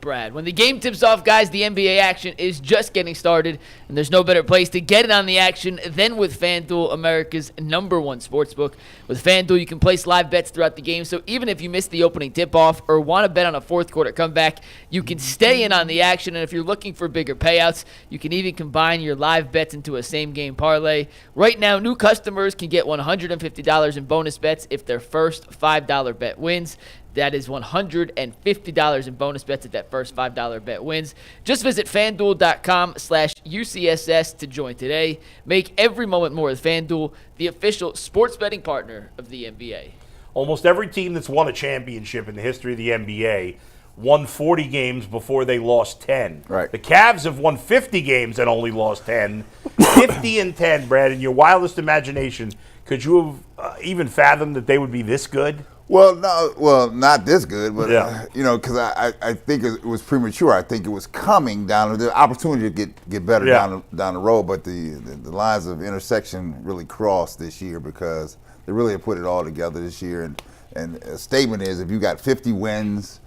Brad. When the game tips off, guys, the NBA action is just getting started, and there's no better place to get in on the action than with FanDuel, America's #1 sportsbook. With FanDuel, you can place live bets throughout the game, so even if you miss the opening tip-off or want to bet on a fourth-quarter comeback, you can stay in on the action, and if you're looking for bigger payouts, you can even combine your live bets into a same-game parlay. Right now, new customers can get $150 in bonus bets if their first $5 bet wins. That is $150 in bonus bets if that first $5 bet wins. Just visit FanDuel.com/UCSS to join today. Make every moment more with FanDuel, the official sports betting partner of the NBA. Almost every team that's won a championship in the history of the NBA won 40 games before they lost 10. Right. The Cavs have won 50 games and only lost 10. 50-10, Brad, in your wildest imagination, could you have even fathomed that they would be this good? Well, no, not this good, but Yeah. because I think it was premature. I think it was coming down the opportunity to get better down the road, but the lines of intersection really crossed this year because they really have put it all together this year. And a statement is if you got 50 wins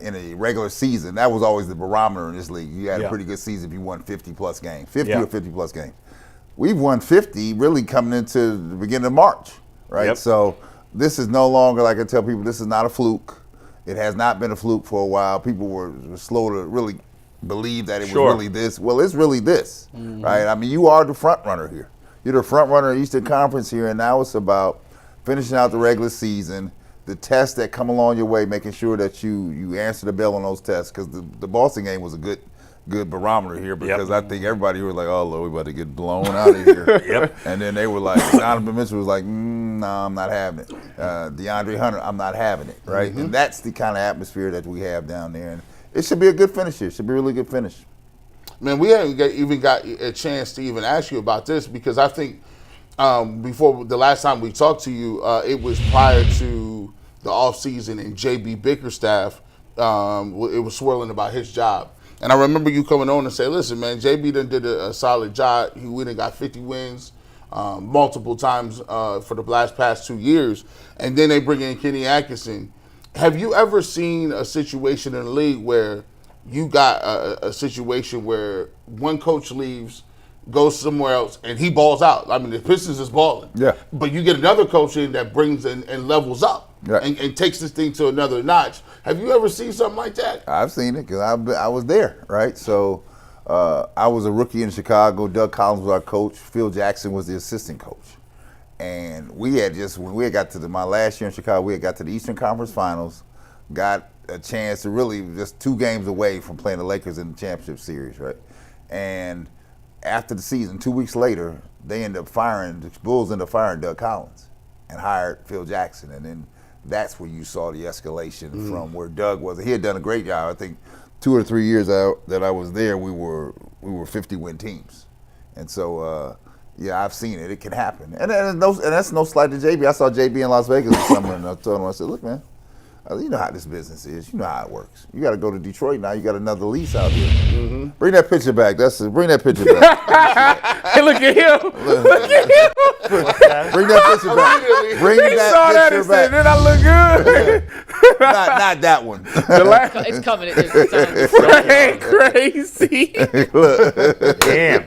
in a regular season, that was always the barometer in this league. You had a pretty good season if you won 50-plus games, 50 or 50-plus games. We've won 50 really coming into the beginning of March, right? Yep. So this is no longer, like I tell people, this is not a fluke. It has not been a fluke for a while. People were slow to really believe that it was really this. Well, it's really this, right? I mean, you are the front runner here. You're the front runner of Eastern Conference here, and now it's about finishing out the regular season, the tests that come along your way, making sure that you answer the bell on those tests, because the Boston game was a good barometer here because I think everybody was like, oh, Lord, we're about to get blown out of here. And then they were like, Donovan Mitchell was like, no, I'm not having it. DeAndre Hunter, I'm not having it, right? And that's the kind of atmosphere that we have down there. And it should be a good finish here. It should be a really good finish. Man, we haven't even got a chance to even ask you about this because I think before the last time we talked to you, it was prior to the offseason and J.B. Bickerstaff, it was swirling about his job. And I remember you coming on and say, listen, man, JB done did a solid job. He went and got 50 wins multiple times for the past 2 years. And then they bring in Kenny Atkinson. Have you ever seen a situation in the league where you got a situation where one coach leaves, goes somewhere else, and he balls out? I mean, the Pistons is balling. Yeah. But you get another coach in that brings in and levels up and takes this thing to another notch. Have you ever seen something like that? I've seen it because I was there, right? So I was a rookie in Chicago. Doug Collins was our coach. Phil Jackson was the assistant coach. And when we had got to my last year in Chicago, we had got to the Eastern Conference Finals, got a chance to really just 2 games away from playing the Lakers in the championship series, right? And after the season, 2 weeks later, the Bulls ended up firing Doug Collins and hired Phil Jackson. And then that's where you saw the escalation from where Doug was. He had done a great job. I think 2 or 3 years that I was there, we were 50-win teams. And so, I've seen it. It can happen. And that's no slight to JB. I saw JB in Las Vegas this summer, and I told him, I said, look, man, you know how this business is. You know how it works. You got to go to Detroit now. You got another lease out here. Bring that picture back. Bring that picture back. Hey, look at him. Look at him. Bring that picture back. Bring that picture back. Did I look good? Not that one. It's coming. It's crazy. Look. Damn.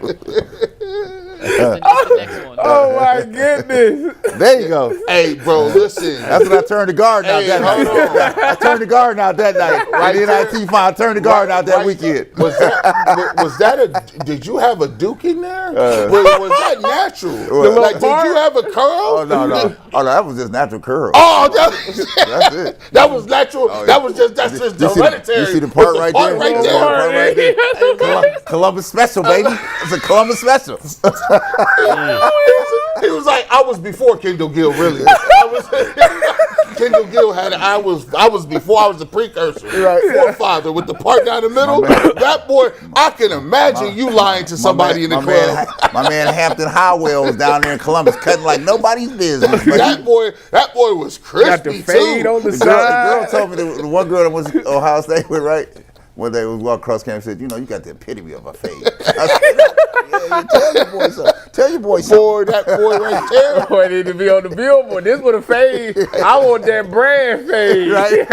Oh my goodness. There you go. Hey, bro, listen. That's when I turned the garden out that night. I turned the garden out that night. Right in IT I turned the garden out that weekend. Was that did you have a Duke in there? Was that natural? Did you have a curl? Oh, no. Oh, no, that was just natural curl. Oh, that's it. That was natural. That's just hereditary. You see the part right there? Columbus special, baby. It's a Columbus special. He was like, I was before Kendall Gill, really. Kendall Gill I was before I was the precursor. Right. Forefather with the part down the middle. That boy, I can imagine you lying to somebody in the club. My man Hampton Howell was down there in Columbus cutting like nobody's business. That boy was crispy got the fade too. on the The side. girl told me, the one girl that was Ohio State with, right? When they would walk across campus, said, you got the epitome of a fade. Tell your boy something. Tell your boy something. Boy, that boy right there. Boy, need to be on the billboard. This would have fade. I want that brand fade. Right?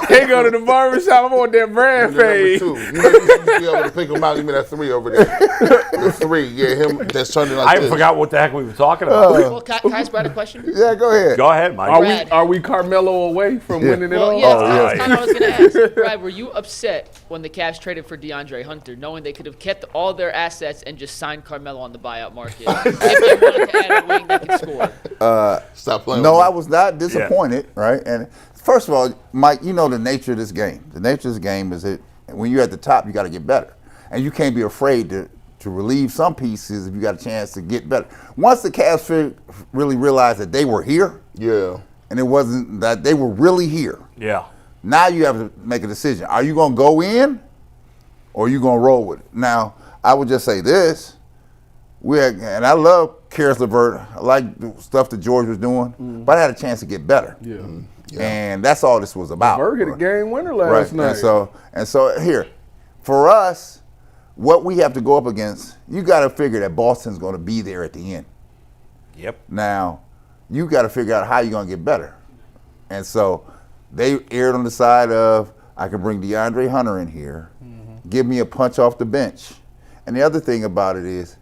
They go to the barbershop. I want that brand Number fade. 2. You know, you should be able to pick him out. Give me that 3 over there. The 3. Yeah, him that's turning like I this. forgot what the heck we were talking about. Well, can I ask Brad a question? Yeah, go ahead. Go ahead, Mike. Brad. Are we Carmelo away from winning it Well, all? yeah, yeah. that's kind of what I was going to ask. Brad, were you upset when the Cavs traded for DeAndre Hunter, knowing they could have kept all their assets and just signed Carmelo on the buyout market if they wanted to add a wing that could score? Stop playing No, with I me. was not disappointed, right? And first of all, Mike, you know the nature of this game. The nature of this game is that when you're at the top, you got to get better. And you can't be afraid to relieve some pieces if you got a chance to get better. Once the Cavs really realized that they were here, Yeah. and it wasn't that they were really here, Yeah. now you have to make a decision. Are you going to go in or are you going to roll with it? Now, I would just say this. And I love Karis LeVert. I like the stuff that George was doing, but I had a chance to get better. Yeah. And that's all this was about. Berg hit a game winner last night. And so here, for us, what we have to go up against, you got to figure that Boston's going to be there at the end. Yep. Now, you got to figure out how you're going to get better. And so they erred on the side of, I can bring DeAndre Hunter in here, give me a punch off the bench. And the other thing about it is,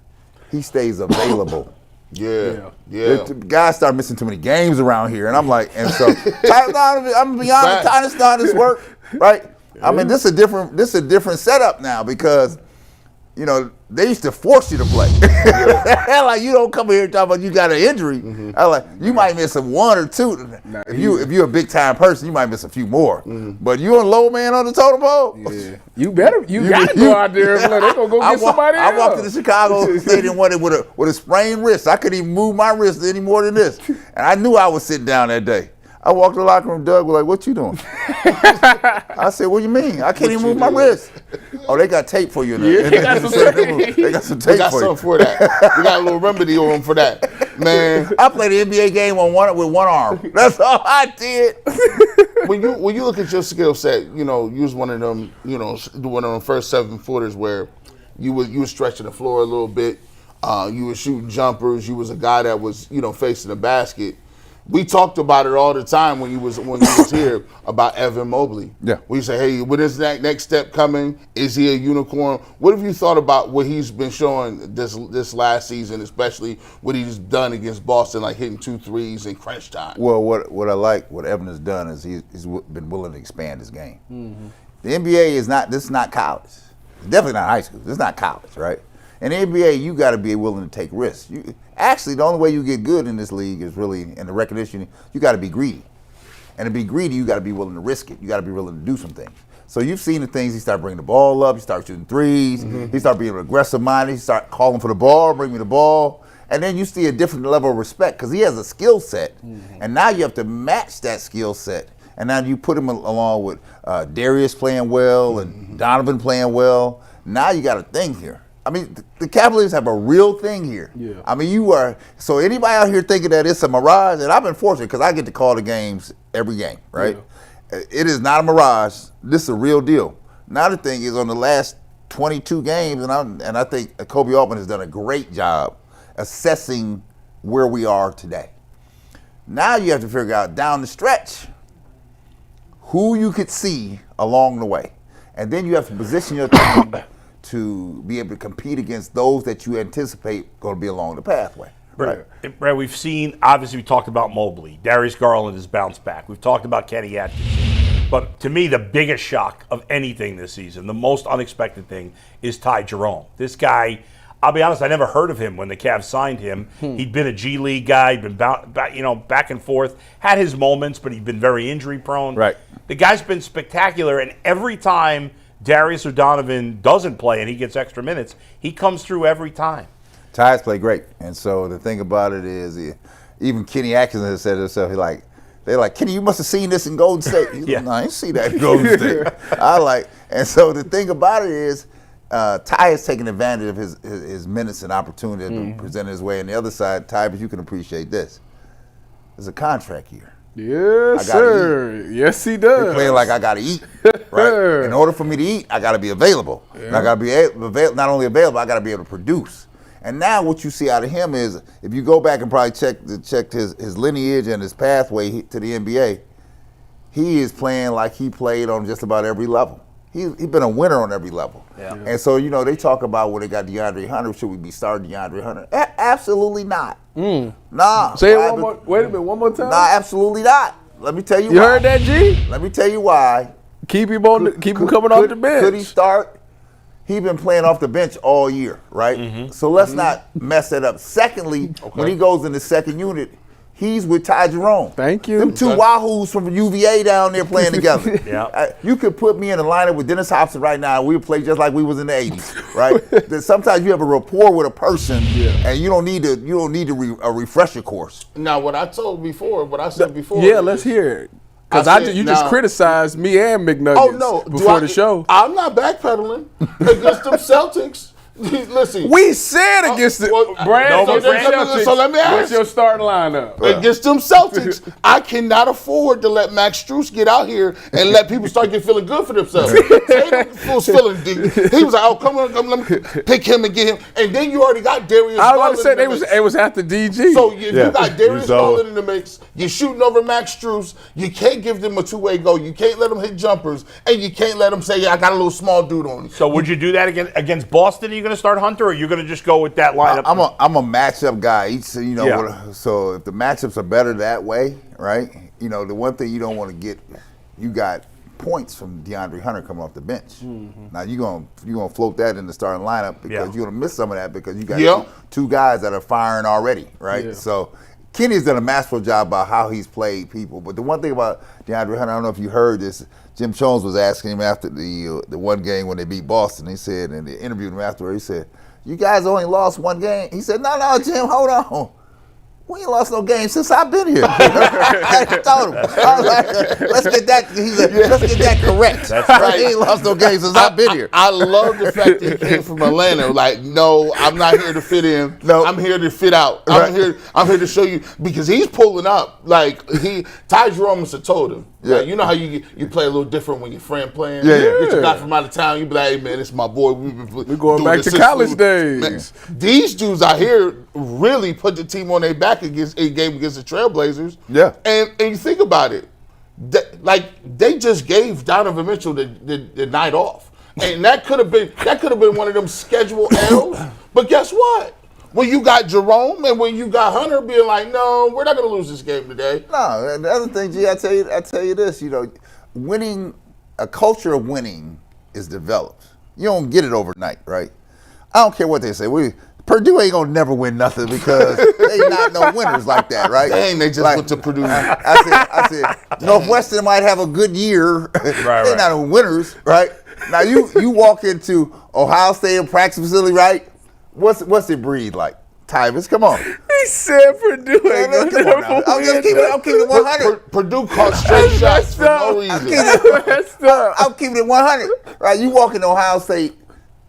he stays available. Yeah. The guys start missing too many games around here, and I'm like, and so I'm gonna be honest, Tyler's starting this work, right? I mean, this is a different setup now because, you know, they used to force you to play. Like, you don't come here and talk about you got an injury. I like, you might miss a 1 or 2. If you're a big time person, you might miss a few more. But you a low man on the totem pole. Yeah. You gotta go out there and play. They're gonna go get somebody else. I walked to the Chicago Stadium with a sprained wrist. I couldn't even move my wrist any more than this. And I knew I was sitting down that day. I walked to the locker room, Doug was like, "What you doing?" I said, "What do you mean? I can't even move my wrist." Oh, they got tape for you. Yeah, they got some tape. They got some We tape got for you. something for that. We got a little remedy on for that. Man, I played an NBA game with one arm. That's all I did. when you look at your skill set, you know, you was one of them, you know, one of them first 7-footers where you was stretching the floor a little bit. You were shooting jumpers. You was a guy that was, you know, facing the basket. We talked about it all the time when you was here about Evan Mobley. Yeah. We say, hey, when is that next step coming? Is he a unicorn? What have you thought about what he's been showing this last season, especially what he's done against Boston, like hitting 2 threes in crunch time? Well, what I like, what Evan has done is he's been willing to expand his game. The NBA is not college. It's definitely not high school. This is not college, right? In the NBA, you got to be willing to take risks. Actually, the only way you get good in this league is really, in the recognition, you got to be greedy. And to be greedy, you got to be willing to risk it. You got to be willing to do some things. So you've seen the things, he started bringing the ball up, he started shooting threes, he started being aggressive-minded, he started calling for the ball, bring me the ball. And then you see a different level of respect because he has a skill set. And now you have to match that skill set. And now you put him along with Darius playing well and Donovan playing well. Now you got a thing here. I mean, the Cavaliers have a real thing here. Yeah. I mean, so anybody out here thinking that it's a mirage, and I've been fortunate because I get to call the games every game, right? Yeah. It is not a mirage. This is a real deal. Now the thing is, on the last 22 games, and I think Kobe Altman has done a great job assessing where we are today. Now you have to figure out down the stretch who you could see along the way. And then you have to position your team to be able to compete against those that you anticipate going to be along the pathway. Right. Brad, we've seen, obviously we talked about Mobley. Darius Garland has bounced back. We've talked about Kenny Atkinson. But to me, the biggest shock of anything this season, the most unexpected thing, is Ty Jerome. This guy, I'll be honest, I never heard of him when the Cavs signed him. He'd been a G League guy, been back and forth, had his moments, but he'd been very injury prone. Right. The guy's been spectacular, and every time Darius or Donovan doesn't play and he gets extra minutes, he comes through every time. Ty's play great. And so the thing about it is, even Kenny Atkinson has said himself, they're like, Kenny, you must have seen this in Golden State. He's like, no, I didn't see that in Golden State. And so the thing about it is, Ty has taken advantage of his minutes and opportunity presented his way. And the other side, Ty, but you can appreciate this. It's a contract year. Yes, sir. Yes, he does. They're playing like I got to eat, right? In order for me to eat, I got to be available. Yeah. And I got to be not only available, I got to be able to produce. And now what you see out of him is, if you go back and probably check his lineage and his pathway to the NBA, he is playing like he played on just about every level. He's been a winner on every level. Yeah. And so, they talk about when they got DeAndre Hunter, should we be starting DeAndre Hunter? Absolutely not. Nah. Say it one more. Wait a minute, one more time. Nah, absolutely not. Let me tell you why. You heard that, G? Let me tell you why. Keep him coming off the bench. Could he start? He's been playing off the bench all year, right? Mm-hmm. So let's not mess that up. Secondly, when he goes in the second unit, he's with Ty Jerome. Thank you. Them two Wahoos from UVA down there playing together. Yeah. You could put me in a lineup with Dennis Hobson right now. We would play just like we was in the 80s, right? Sometimes you have a rapport with a person, and you don't need a refresher course. Now, what I said before. Yeah, let's hear it. Because you just criticized me and McNuggets before the show. I'm not backpedaling against them Celtics. Listen, we said against the Brand. So let me ask. What's your starting lineup? Against them Celtics, I cannot afford to let Max Strus get out here and let people start feeling good for themselves. Tatum was feeling deep. He was like, "Oh, come on, let me pick him and get him." And then you already got Darius. I was about to say it was after DG. So if you got Darius Garland in the mix, you're shooting over Max Strus. You can't give them a two-way go. You can't let them hit jumpers, and you can't let them say, "Yeah, I got a little small dude on me." So would you do that against Boston? Are you going to start Hunter, or are you going to just go with that lineup? I'm a matchup guy. So if the matchups are better that way, right? The one thing you don't want to get, you got points from DeAndre Hunter coming off the bench. Mm-hmm. Now you're gonna float that in the starting lineup because you're gonna miss some of that because you got two guys that are firing already, right? Yeah. So Kenny's done a masterful job about how he's played people. But the one thing about DeAndre Hunter, I don't know if you heard this, Jim Jones was asking him after the one game when they beat Boston. He said, and they interviewed him afterward, he said, "You guys only lost one game." He said, "No, Jim, hold on. We ain't lost no game since I've been here." I told him. I was like, let's get that. He's like, let's get that correct. That's right. He ain't lost no game since I've been here. I love the fact that he came from Atlanta. Like, no, I'm not here to fit in. No, I'm here to fit out. I'm here to show you because he's pulling up. Like Ty Jerome must have told him. Yeah. Like, you know how you play a little different when your friend playing. Yeah. Get your guy from out of town. You be like, "Hey man, it's my boy. We're going back to college days." Man, these dudes out here really put the team on their back against a game against the Trailblazers. Yeah. And you think about it, they just gave Donovan Mitchell the night off, and that could have been one of them scheduled L's. But guess what? When you got Jerome and when you got Hunter being like, "No, we're not going to lose this game today." No, the other thing, G, I tell you this, winning, a culture of winning is developed. You don't get it overnight, right? I don't care what they say. Purdue ain't gonna never win nothing because they not no winners like that, right? Dang, they just went to Purdue. I said Northwestern might have a good year. They're not no winners, right? Now you walk into Ohio State practice facility, right? What's it breathe like? Tyvus, come on. He said Purdue ain't gonna never win. I'm keeping it 100. Purdue caught straight shots for no reason. I'm keeping it 100. Right? You walk into Ohio State,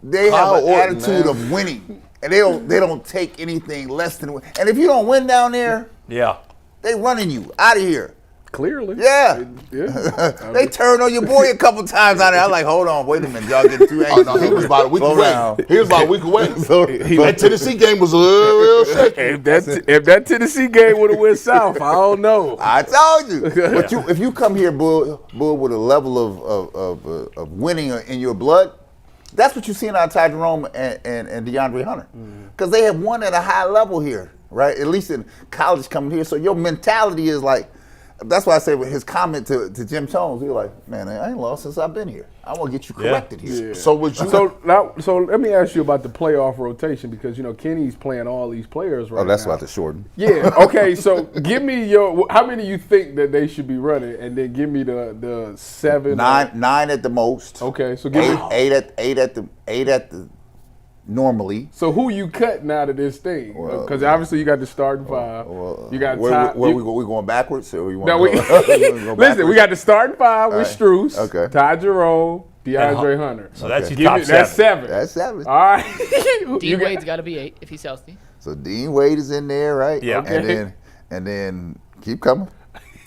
they have an attitude of winning. And they don't take anything less than win. And if you don't win down there, they running you out of here. Clearly. Yeah. They turned on your boy a couple times out there. I was like, hold on, wait a minute, y'all getting too angry. Oh, no, he was about a week away. He was about a week away. That Tennessee game was a real shaky. If that Tennessee game would have went south, I don't know. I told you. But if you come here, Bull, with a level of winning in your blood, that's what you're seeing out of Ty Jerome and DeAndre Hunter. Because they have won at a high level here, right? At least in college coming here. So your mentality is like, that's why I say with his comment to Jim Jones, he was like, "Man, I ain't lost since I've been here. I want to get you corrected here." Yeah. So would you? So let me ask you about the playoff rotation because Kenny's playing all these players right now. Oh, that's about to shorten. Yeah. Okay. So give me how many you think that they should be running, and then give me the 7, 9 at the most. Okay. So give me 8 at the normally. So who you cutting out of this thing? Because obviously you got the starting 5. You got we going backwards or we want listen, we got the starting 5 with Strus, Ty Jerome, DeAndre Hunter. So that's your top 7. That's 7. That's 7. All right. Dean Wade's got to be 8 if he's healthy. So Dean Wade is in there, right? Yeah. Okay. And then keep coming.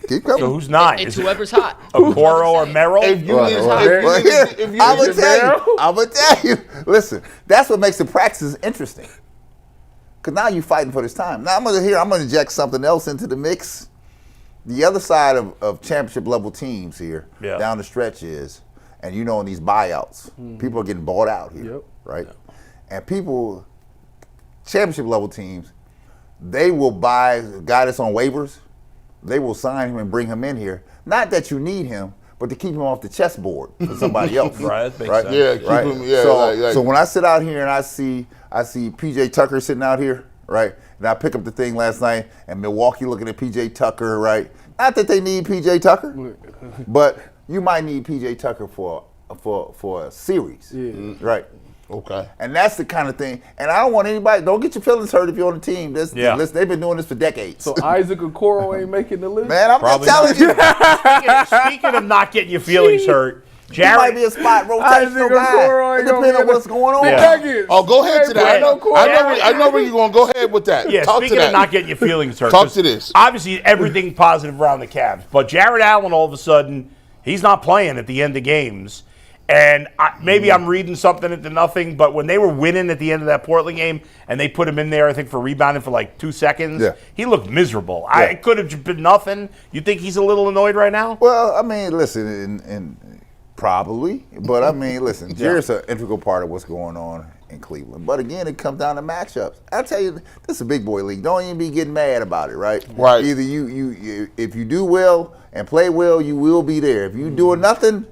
Keep coming. So who's 9? It's Is it whoever's hot. Okoro or Merrill? If you Well, need, well, if you well, need- here, if you I'm need- gonna tell you. Listen, that's what makes the practices interesting. Because now you're fighting for this time. Now I'm gonna inject something else into the mix. The other side of championship level teams here down the stretch is, and you know, in these buyouts, people are getting bought out here, right? And people, championship level teams, they will buy a guy that's on waivers. They will sign him and bring him in here. Not that you need him, but to keep him off the chessboard for somebody else. Right, that makes right? sense. Yeah, keep him. Yeah, So when I sit out here and I see PJ Tucker sitting out here, right? And I pick up the thing last night, and Milwaukee looking at PJ Tucker, right? Not that they need PJ Tucker, but you might need PJ Tucker for a series, right? Okay. And that's the kind of thing. And I don't want anybody. Don't get your feelings hurt if you're on the team. Listen, they've been doing this for decades. So Isaac Okoro ain't making the list? Man, I'm just telling you. Speaking of not getting your feelings hurt, He might Jarrett. be a spot rotational guy. It depends on what's going on. Yeah. Oh, go ahead to that. Okoro. I know where you're going. Go ahead with that. Yeah, Talk to speaking that. of not getting your feelings hurt. Talk to this. Obviously, everything positive around the Cavs. But Jarrett Allen, all of a sudden, he's not playing at the end of games. And maybe I'm reading something into nothing, but when they were winning at the end of that Portland game and they put him in there, I think, for rebounding for like 2 seconds, he looked miserable. It could have been nothing. You think he's a little annoyed right now? Well, I mean, listen, and probably. But, I mean, listen, Jarrett's an integral part of what's going on in Cleveland. But, again, it comes down to matchups. I tell you, this is a big boy league. Don't even be getting mad about it, right? Right. Either you if you do well and play well, you will be there. If you doing nothing,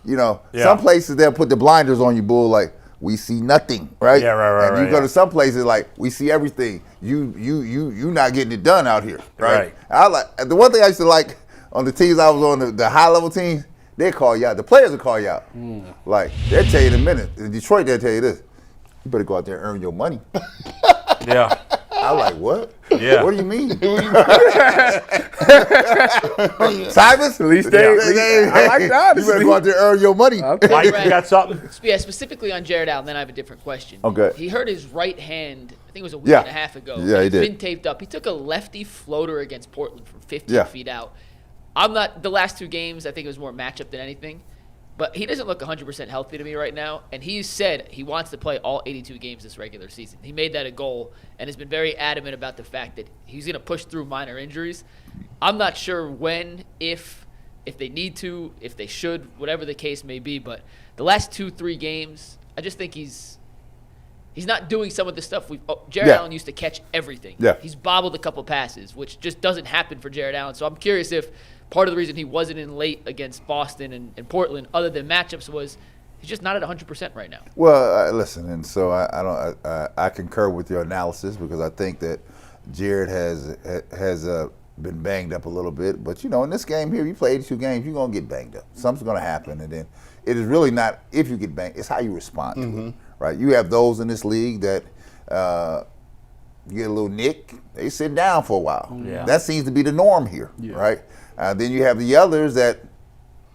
you know, some places they'll put the blinders on you, bull, like, we see nothing, right? Yeah, right. And you go to some places like, we see everything. You not getting it done out here, right? I like the one thing I used to like on the teams I was on, the high level teams, they call you out. The players will call you out. Like, they'll tell you in a minute. In Detroit, they'll tell you this. You better go out there and earn your money. Yeah. I'm like, what? Yeah. What do you mean? Cyrus? At least I like that. You better go out there and earn your money. Mike, you got something? Yeah, specifically on Jarrett Allen, then I have a different question. Okay. He hurt his right hand, I think it was a week and a half ago. Yeah, he It's did. been taped up. He took a lefty floater against Portland from 15 feet out. The last 2 games, I think it was more matchup than anything. But he doesn't look 100% healthy to me right now. And he said he wants to play all 82 games this regular season. He made that a goal and has been very adamant about the fact that he's going to push through minor injuries. I'm not sure when, if they need to, if they should, whatever the case may be. But the last 2-3 games, I just think he's not doing some of the stuff Jarrett Allen used to catch everything. Yeah. He's bobbled a couple passes, which just doesn't happen for Jarrett Allen. So I'm curious if part of the reason he wasn't in late against Boston and Portland, other than matchups, was he's just not at 100% right now. Well, listen, and so I concur with your analysis because I think that Jarrett has been banged up a little bit. But, you know, in this game here, you play 82 games, you're going to get banged up. Something's going to happen. And then it is really not if you get banged, it's how you respond to it, right? You have those in this league that you get a little nick, they sit down for a while. Yeah. That seems to be the norm here, right? Then you have the others that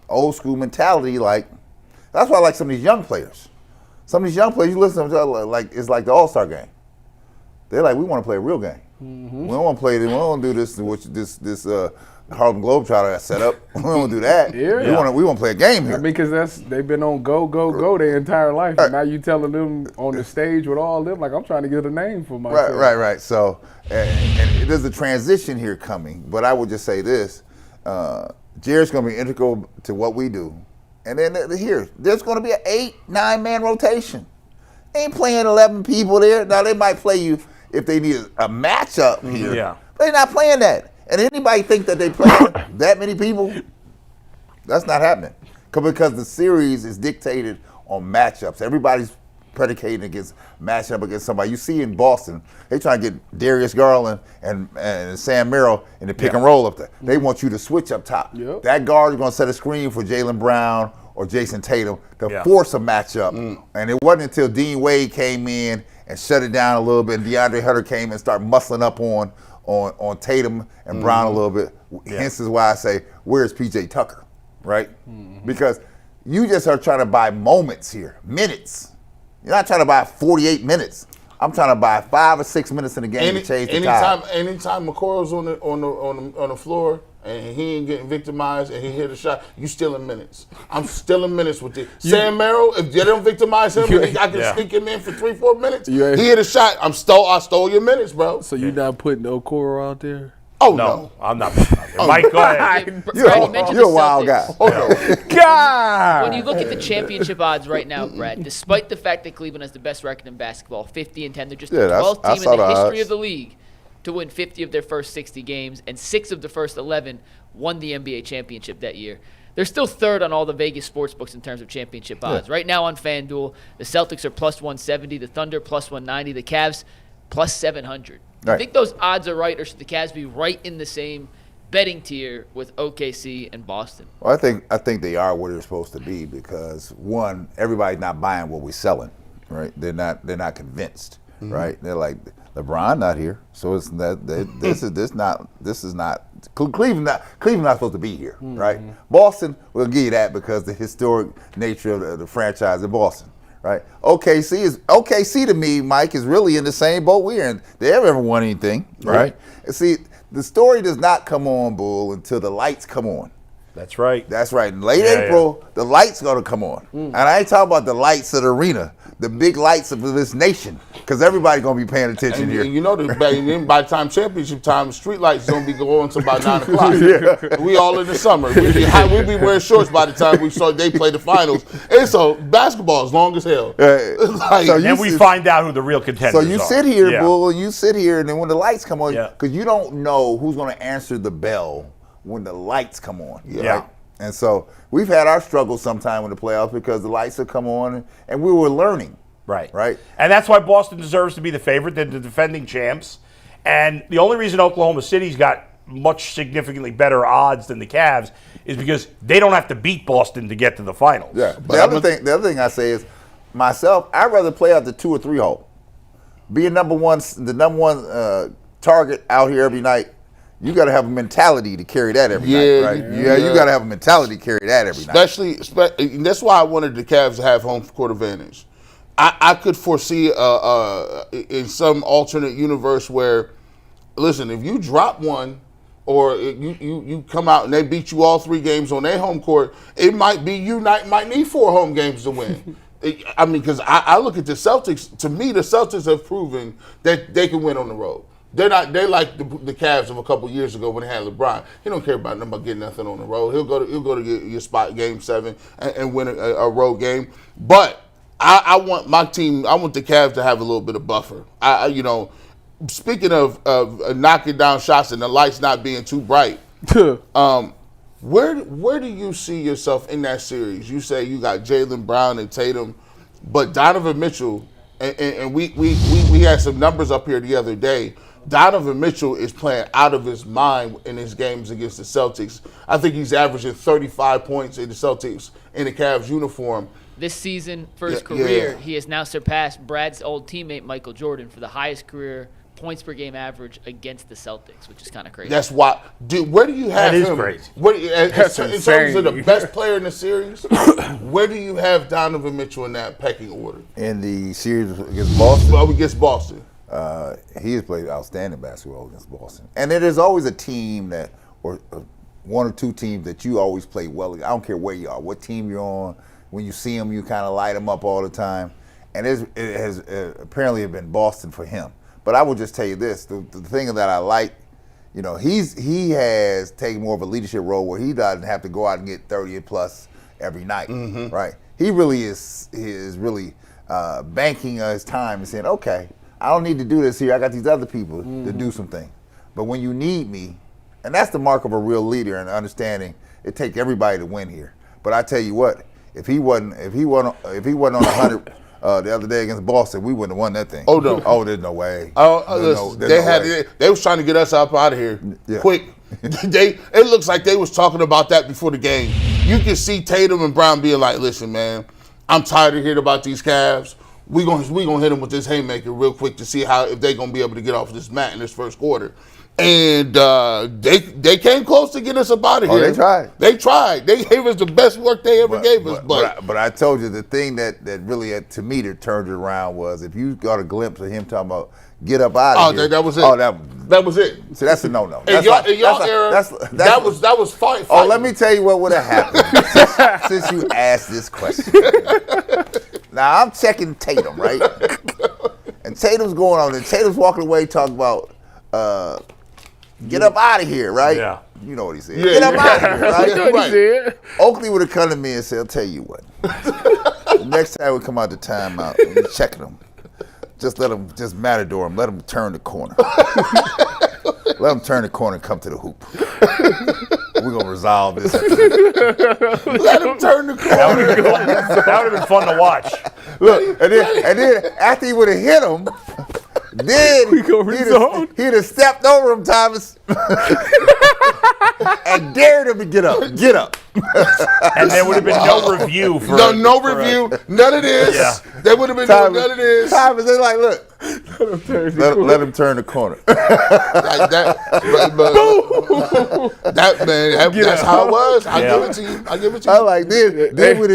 old school mentality, like, that's why I like some of these young players. Some of these young players, you listen to them, like it's like the All-Star game. They're like, we want to play a real game. We don't want to play, we don't want to do this Harlem Globetrotter set up. We don't want to do that. We want to play a game here. I mean, because they've been on go their entire life. And now you telling them on the stage with all them, like, I'm trying to get a name for myself. Right. So, and there's a transition here coming. But I would just say this. Jarrett's going to be integral to what we do. And then here, there's going to be an 8-9 man rotation. They ain't playing 11 people there. Now, they might play you if they need a matchup here. Yeah. But they're not playing that. And anybody think that they play that many people? That's not happening. Because the series is dictated on matchups. Everybody's predicated against matchup against somebody. You see in Boston, they try to get Darius Garland and Sam Merrill in the pick and roll up there. They want you to switch up top. Yep. That guard is going to set a screen for Jaylen Brown or Jason Tatum to force a matchup. And it wasn't until Dean Wade came in and shut it down a little bit, and DeAndre Hunter came and started muscling up on Tatum and Brown a little bit. Hence is why I say, where's PJ Tucker, right? Because you just are trying to buy moments here, minutes. You're not trying to buy 48 minutes. I'm trying to buy 5 or 6 minutes in the game to change the tide. Anytime Okoro's on the floor and he ain't getting victimized and he hit a shot, you stealing minutes. I'm stealing minutes with it. Sam Merrill, if they don't victimize him, I can sneak him in for 3-4 minutes. He hit a shot. I stole your minutes, bro. So you're not putting Okoro out there? Oh, no. I'm not. Mike, go ahead. You're a wild guy. God! When you look at the championship odds right now, Brad, despite the fact that Cleveland has the best record in basketball, 50-10, they're just the 12th team in the history of the league to win 50 of their first 60 games, and 6 of the first 11 won the NBA championship that year. They're still third on all the Vegas sports books in terms of championship odds. Right now on FanDuel, the Celtics are plus 170, the Thunder plus 190, the Cavs plus 700. I think those odds are right, or should the Cavs be right in the same betting tier with OKC and Boston? Well, I think they are where they're supposed to be because one, everybody's not buying what we're selling, right? They're not convinced, right? They're like, LeBron not here, so it's that this is not Cleveland not supposed to be here, right? Boston, we'll give you that because the historic nature of the franchise in Boston. Right, OKC to me, Mike, is really in the same boat we're in. They haven't ever won anything, right? And see, the story does not come on, Bull, until the lights come on. That's right. That's right. In late April, the lights gonna come on, and I ain't talking about the lights of the arena, the big lights of this nation, because everybody gonna be paying attention here. And you know, by the time championship time, street lights gonna be going until about 9 o'clock. We all in the summer. We'll be wearing shorts by the time they play the finals. And so basketball is long as hell. And we find out who the real contenders are. So you sit here, Bull, you sit here, and then when the lights come on, because you don't know who's gonna answer the bell when the lights come on. Right? And so we've had our struggles sometime in the playoffs because the lights have come on and we were learning. Right. And that's why Boston deserves to be the favorite. They're the defending champs. And the only reason Oklahoma City's got much significantly better odds than the Cavs is because they don't have to beat Boston to get to the finals. Yeah. The other thing I say is, myself, I'd rather play out the 2 or 3 hole. Be the number one target out here every night. You got to have a mentality to carry that every night, right? You got to have a mentality to carry that every night. Especially, that's why I wanted the Cavs to have home court advantage. I could foresee in some alternate universe where, listen, if you drop one or you come out and they beat you all 3 games on their home court, it might be you might need 4 home games to win. I mean, because I look at the Celtics. To me, the Celtics have proven that they can win on the road. They're like the Cavs of a couple years ago when they had LeBron. He don't care about getting nothing on the road. He'll go to your spot game 7 and win a road game. But I want my team. I want the Cavs to have a little bit of buffer. Speaking of knocking down shots and the lights not being too bright, where do you see yourself in that series? You say you got Jaylen Brown and Tatum, but Donovan Mitchell, and we had some numbers up here the other day. Donovan Mitchell is playing out of his mind in his games against the Celtics. I think he's averaging 35 points in the Celtics in the Cavs uniform. This season, for his career, he has now surpassed Brad's old teammate Michael Jordan for the highest career points per game average against the Celtics, which is kind of crazy. That's why. Where do you have him? That is crazy. In terms of the best player in the series, where do you have Donovan Mitchell in that pecking order? In the series against Boston? Well, against Boston. He has played outstanding basketball against Boston. And then there's always a team that, or 1 or 2 teams that you always play well. I don't care where you are, what team you're on. When you see them, you kind of light them up all the time. And it has apparently been Boston for him. But I will just tell you this, the thing that I like, he has taken more of a leadership role where he doesn't have to go out and get 30 plus every night, right? He really is really banking his time and saying, okay, I don't need to do this here. I got these other people to do some things. But when you need me, and that's the mark of a real leader and understanding, it takes everybody to win here. But I tell you what, if he wasn't on 100 the other day against Boston, we wouldn't have won that thing. Oh no! Oh, there's no way. They was trying to get us up out of here quick. It looks like they was talking about that before the game. You can see Tatum and Brown being like, "Listen, man, I'm tired of hearing about these Cavs. We gonna hit them with this haymaker real quick to see if they gonna be able to get off this mat in this first quarter." And they came close to getting us up out of here. They tried. They tried. They gave us the best work they ever gave us. But I told you the thing that really, to me, that turned it around was if you got a glimpse of him talking about get up out of here. That was it. Oh, that was it. See, that's a no-no. In y'all era, that was fight. Oh, let me tell you what would have happened since you asked this question. Now, I'm checking Tatum, right? And Tatum's going on, and Tatum's walking away talking about get up out of here, right? Yeah. You know what he said. Get up out of here, right? What he said. Oakley would have come to me and said, I'll tell you what. Next time we come out the timeout, we're checking them. Just let them, just matador them. Let them turn the corner. Let them turn the corner and come to the hoop. We're going to resolve this. Let him turn the corner. That would have been fun to watch. Look, and then after he would have hit him, then he'd have stepped over him, Thomas, and dared him to get up. Get up. And there would have been no review for no review. None of this. Yeah. There would have been none of this. Thomas, they're like, look, let him turn the corner. Like that man, that's how it was. I give it to you. I give it to you. I like this. They would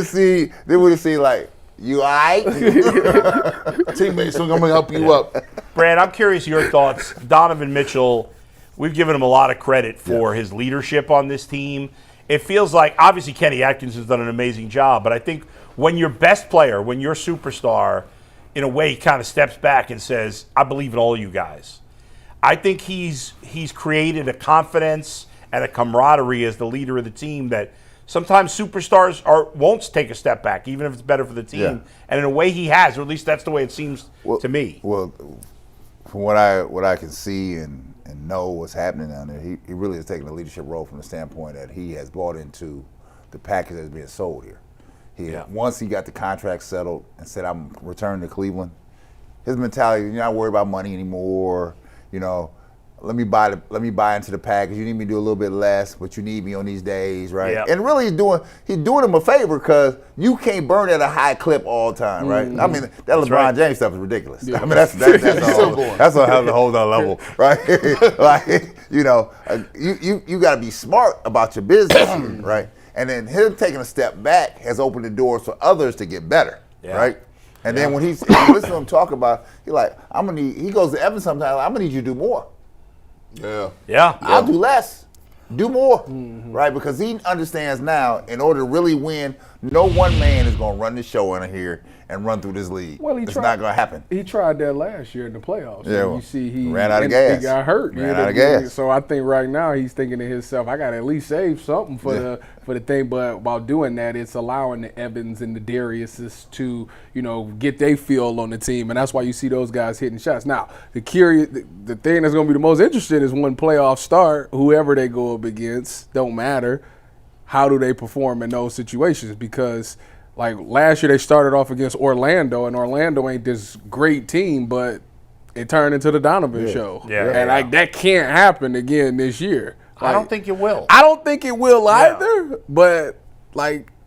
have seen like, you all right? Teammates, so I'm gonna help you up. Brad, I'm curious your thoughts. Donovan Mitchell, we've given him a lot of credit for his leadership on this team. It feels like, obviously, Kenny Atkins has done an amazing job, but I think when your best player, when your superstar, in a way, kind of steps back and says, I believe in all you guys. I think he's created a confidence and a camaraderie as the leader of the team that sometimes superstars won't take a step back, even if it's better for the team. Yeah. And in a way, he has, or at least that's the way it seems to me. Well, from what I can see and know what's happening down there, he really is taking a leadership role from the standpoint that he has bought into the package that's being sold here. Once he got the contract settled and said, I'm returning to Cleveland, his mentality, you're not worried about money anymore. You know, let me buy into the package. You need me to do a little bit less, but you need me on these days, right? Yep. And really, he's doing him a favor because you can't burn at a high clip all the time, right? I mean, that LeBron James stuff is ridiculous. Yeah. I mean, that's a whole other level, right? Like, you know, you got to be smart about your business, right? And then him taking a step back has opened the doors for others to get better, right? And then when you listen to him talk about, he's like, he goes to Evan sometimes, I'm gonna need you to do more. Yeah. I'll do less. Do more. Right? Because he understands now, in order to really win, no one man is going to run the show in here and run through this league. Well, it's not going to happen. He tried that last year in the playoffs. Yeah, well, you see, he ran out of gas. He got hurt. Ran out of gas. So I think right now he's thinking to himself, I got to at least save something for the thing. But while doing that, it's allowing the Evans and the Dariuses to, get their feel on the team, and that's why you see those guys hitting shots. Now, the thing that's going to be the most interesting is when playoffs start, whoever they go up against, don't matter. How do they perform in those situations? Because like last year they started off against Orlando, and Orlando ain't this great team, but it turned into the Donovan show. And that can't happen again this year. I don't think it will. I don't think it will either, but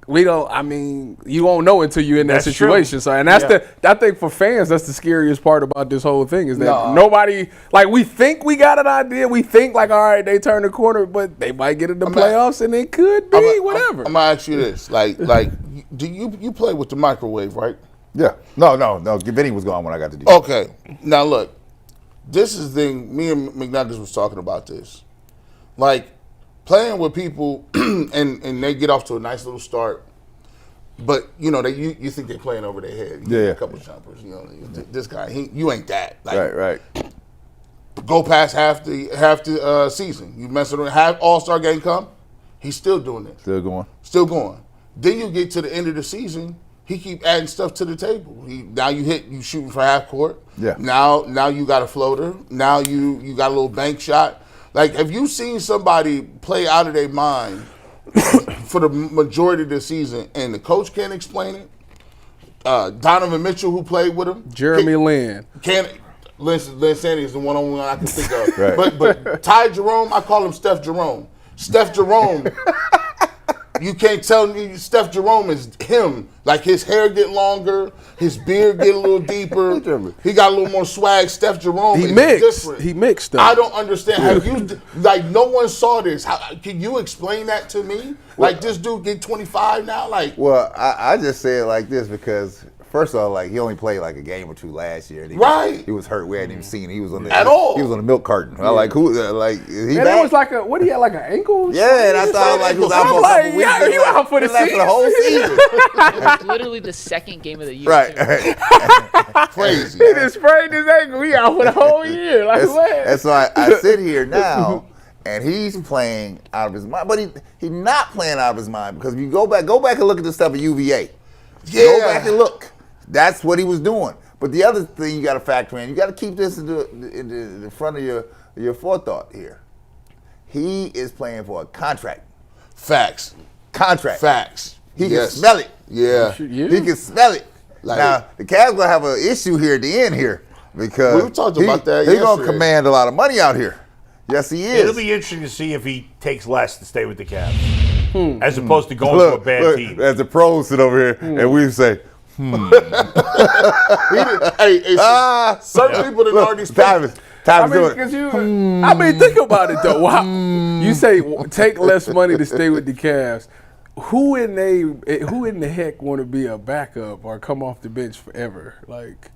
you won't know until you're in that situation. True. So, and that's I think for fans, that's the scariest part about this whole thing is that nobody, we think we got an idea. We think all right, they turn the corner, but they might get in the playoffs and it could be whatever. I'm going to ask you this. Do you play with the microwave, right? Yeah. No. Vinny was gone when I got to do Okay. Now, look, this is the thing. Me and McNuggets was talking about this. Playing with people and they get off to a nice little start, but you think they're playing over their head. A couple of jumpers. This guy, you ain't that. Right. Go past half the season. You mess around, have All-Star game come, he's still doing it. Still going. Then you get to the end of the season, he keep adding stuff to the table. Now you shooting for half court. Yeah. Now you got a floater. Now you got a little bank shot. Have you seen somebody play out of their mind for the majority of the season and the coach can't explain it? Donovan Mitchell, who played with him. Jeremy Lin. Lin Sandy is the one-on-one I can think of. Right. But Ty Jerome, I call him Steph Jerome. Steph Jerome You can't tell me Steph Jerome is him. Like his hair get longer, his beard get a little deeper. He got a little more swag. Steph Jerome is different. He mixed them. I don't understand. Have you no one saw this? Can you explain that to me? Like this dude get 25 now? Like, well, I just say it like this because first of all, like he only played like a game or two last year. Right. He was hurt. We hadn't even seen him. He was on the At all. He was on the milk carton. I like who? Like he And back? it was like what he had like an ankle? Yeah, and I thought like he was out for a couple weeks. Yeah, you out for the left for the whole season. It's literally the second game of the year. Right. crazy. He just sprained his ankle. He out for the whole year. Like what? And so I sit here now, and he's playing out of his mind. But he's not playing out of his mind because if you go back and look at the stuff at UVA. Yeah. Go back and look. That's what he was doing. But the other thing you got to factor in, you got to keep this in the front of your forethought here. He is playing for a contract. Facts. Contract. Facts. He can smell it. Yeah. He can smell it. Like, now, the Cavs going to have an issue here at the end here because we talked about that he's going to yesterday. command a lot of money out here. Yes, he is. It'll be interesting to see if he takes less to stay with the Cavs, as opposed to going to a bad team. As the pros sit over here and we say, certain people that already Time I doing mean, it. because think about it though. Wow. You say take less money to stay with the Cavs. Who in the heck want to be a backup or come off the bench forever? Like,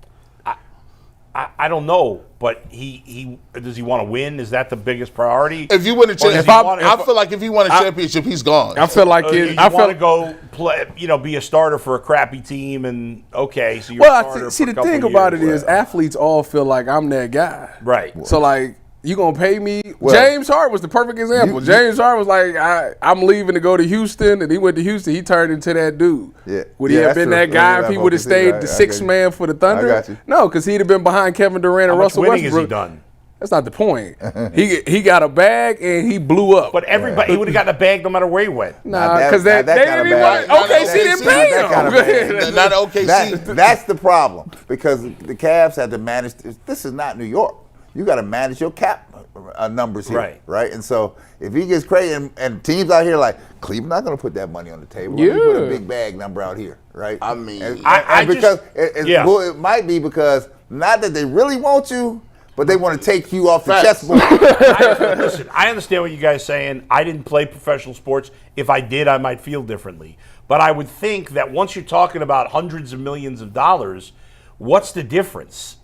I don't know, but he does he want to win? Is that the biggest priority? If you win a championship, I feel like if he won a championship, he's gone. I feel like you want to go play, be a starter for a crappy team, and okay, so you're a starter see for a the couple thing of about years. it is athletes all feel like I'm that guy. Right. So like, you gonna pay me? Well, James Harden was the perfect example. James Harden was like, I'm leaving to go to Houston, and he went to Houston. He turned into that dude. Yeah. Would he Yeah, have been that's that true. guy Yeah, if he I would have see stayed that. the I sixth got you. man for the Thunder? I got you. No, because he'd have been behind Kevin Durant and How much Russell winning Westbrook. has he done? That's not the point. He got a bag and he blew up. But everybody, he would have gotten a bag no matter where he went. Nah, that- because they not that didn't kind of even bag. want. Not OKC didn't OKC, pay not that kind of him. bag. Not OKC. That's the problem because the Cavs had to manage. This is not New York. You got to manage your cap numbers here, right? And so if he gets crazy, and teams out here like Cleveland not going to put that money on the table. Let me put a big bag number out here, right? I mean, it might be because not that they really want you, but they want to take you off the chessboard. Listen, I understand what you guys are saying. I didn't play professional sports. If I did, I might feel differently. But I would think that once you're talking about hundreds of millions of dollars, what's the difference?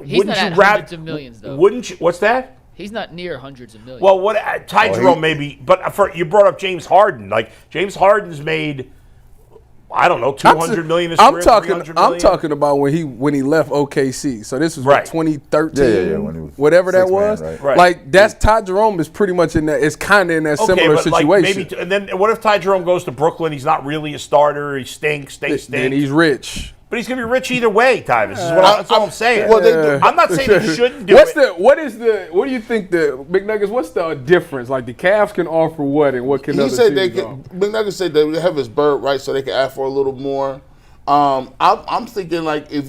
He's not at hundreds of millions, though. Wouldn't you? What's that? He's not near hundreds of millions. Well, Ty Jerome maybe, but you brought up James Harden. Like James Harden's made, I don't know, 200 million. I'm talking about when he left OKC. So this was 2013, whatever that was. Right. Like that's Ty Jerome is pretty much in that. It's kind of in that similar situation. Like maybe, and then what if Ty Jerome goes to Brooklyn? He's not really a starter. He stinks. Then he's rich. But he's going to be rich either way, Ty. That's all I'm saying. Well, I'm not saying you shouldn't do it. What do you think the Big Nuggets? What's the difference? Like the Cavs can offer what, and what can he other said teams they offer? can. Big Nuggets said they have his bird right, so they can ask for a little more. I'm thinking like a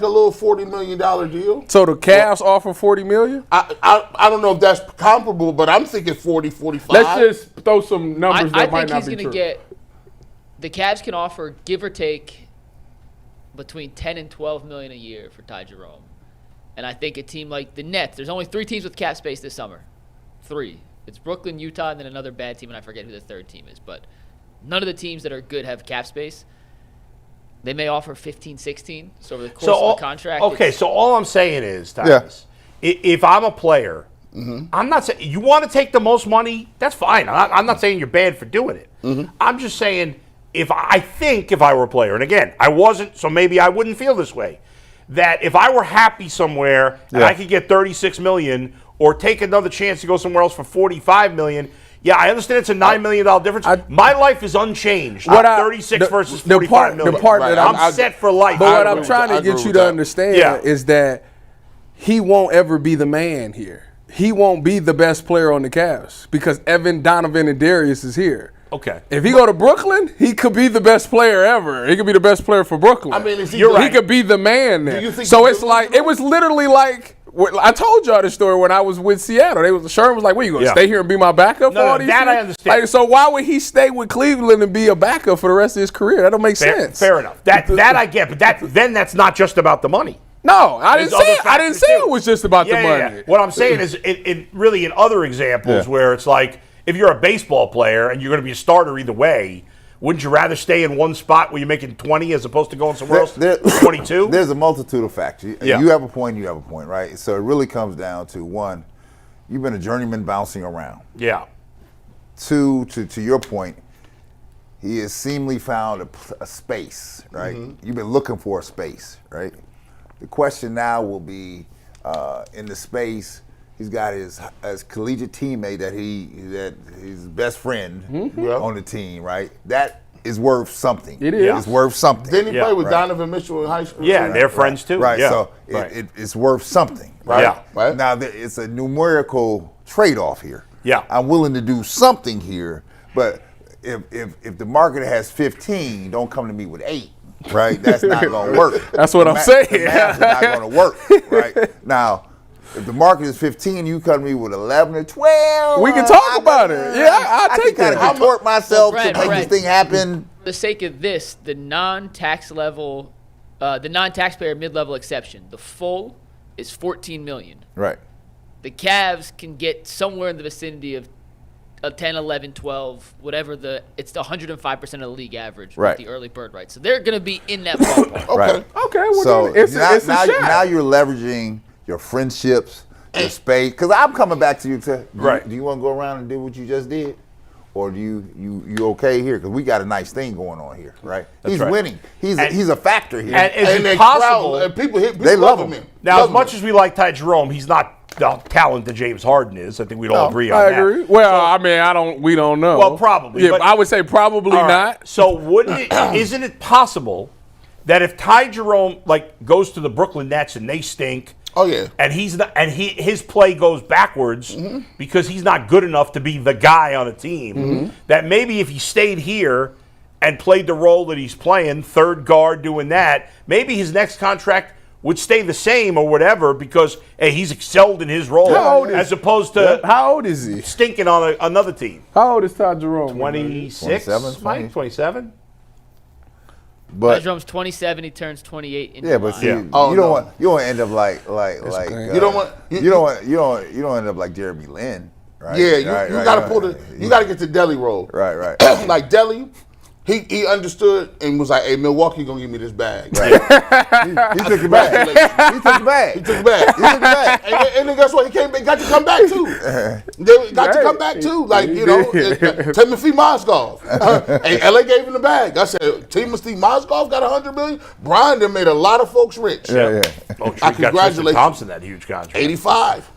little $40 million deal. So the Cavs offer $40 million. I don't know if that's comparable, but I'm thinking 40, 45. Let's just throw some numbers I that might think not he's be going to true. get. The Cavs can offer, give or take, between 10 and 12 million a year for Ty Jerome. And I think a team like the Nets, there's only 3 teams with cap space this summer. 3. It's Brooklyn, Utah, and then another bad team, and I forget who the third team is. But none of the teams that are good have cap space. They may offer 15, 16. So over the course of the contract. Okay, so all I'm saying is, Thomas, if I'm a player, I'm not saying you want to take the most money, that's fine. I'm not saying you're bad for doing it. I'm just saying if I were a player, and again, I wasn't, so maybe I wouldn't feel this way, that if I were happy somewhere and I could get $36 million or take another chance to go somewhere else for $45 million, I understand it's a $9 million difference. My life is unchanged. 36 versus $45 million. The part that I'm set for life. But what I'm trying to get you to understand is that he won't ever be the man here. He won't be the best player on the Cavs because Evan, Donovan, and Darius is here. Okay. If he go to Brooklyn, he could be the best player ever. He could be the best player for Brooklyn. I mean, he could be the man there. Do you think so it's like it was literally like I told y'all the story when I was with Seattle. Sherman was like, "What, you going to stay here and be my backup for all these that years?" I understand. Like, so why would he stay with Cleveland and be a backup for the rest of his career? That don't make sense. Fair enough. That I get, but then that's not just about the money. No, I didn't say it was just about the money. Yeah. What I'm saying is, really in other examples where it's like, if you're a baseball player and you're going to be a starter either way, wouldn't you rather stay in one spot where you're making 20 as opposed to going somewhere else 22? There's a multitude of factors. Yeah. You have a point, right? So it really comes down to, one, you've been a journeyman bouncing around. Yeah. Two, to your point, he has seemingly found a space, right? Mm-hmm. You've been looking for a space, right? The question now will be, in the space, he's got his collegiate teammate that his best friend on the team, right? That is worth something. It is. Yeah. It's worth something. Didn't he play with Donovan Mitchell in high school? Yeah, they're friends too. Right, Yeah. so it's worth something. Right? Yeah. Right. Now, it's a numerical trade-off here. Yeah. I'm willing to do something here, but if the market has 15, don't come to me with 8. Right, that's not going to work. That's what I'm saying. The math is not going to work. Right now, if the market is 15, you come to me with 11 or 12. We can talk about it. Yeah, I'll take I that. can contort myself Brad, to make this thing happen. For the sake of this, the non-taxpayer mid-level exception, the full is $14 million. Right. The Cavs can get somewhere in the vicinity of 10, 11, 12, whatever it's the 105% of the league average Right. with the early bird rights. So they're going to be in that ballpark. Right. Okay, well, So then it's a shot. now you're leveraging your friendships, your space. Because I'm coming back to you. Do you want to go around and do what you just did? Or do you okay here? Because we got a nice thing going on here, right? He's winning. He's a factor here. And is And it they possible? crowd, and people They love him. Now, as much as we like Ty Jerome, he's not the talent that James Harden is. I think we'd all agree on I that. agree. Well, we don't know. Well, probably, Yeah, but- I would say probably All right. not. So isn't it possible that if Ty Jerome goes to the Brooklyn Nets and they stink, and his play goes backwards because he's not good enough to be the guy on a team, that maybe if he stayed here and played the role that he's playing, third guard doing that, maybe his next contract would stay the same or whatever because he's excelled in his role as opposed to How old is he? stinking on another team. How old is Ty Jerome? 26, 27, Mike? 27? Ty But Jerome's 27 . He turns 28 in yeah, but July. see, Yeah. you don't want to end up like You don't want you don't end up like Jeremy Lin, right? Yeah, you Right, got to right, pull right. you got to get the Delly roll. Right. Like Delly, he understood and was like, "Hey, Milwaukee gonna give me this bag." He took it back. He took it back. He took it back. He took it back. And then guess what? He got to come back too. They got to come back too. Like, Timothy Mozgov. And LA gave him the bag. I said, Timothy Mozgov got $100 million. Brian done made a lot of folks rich. Yeah. Oh, I got congratulate Tristan Thompson that huge contract. 85.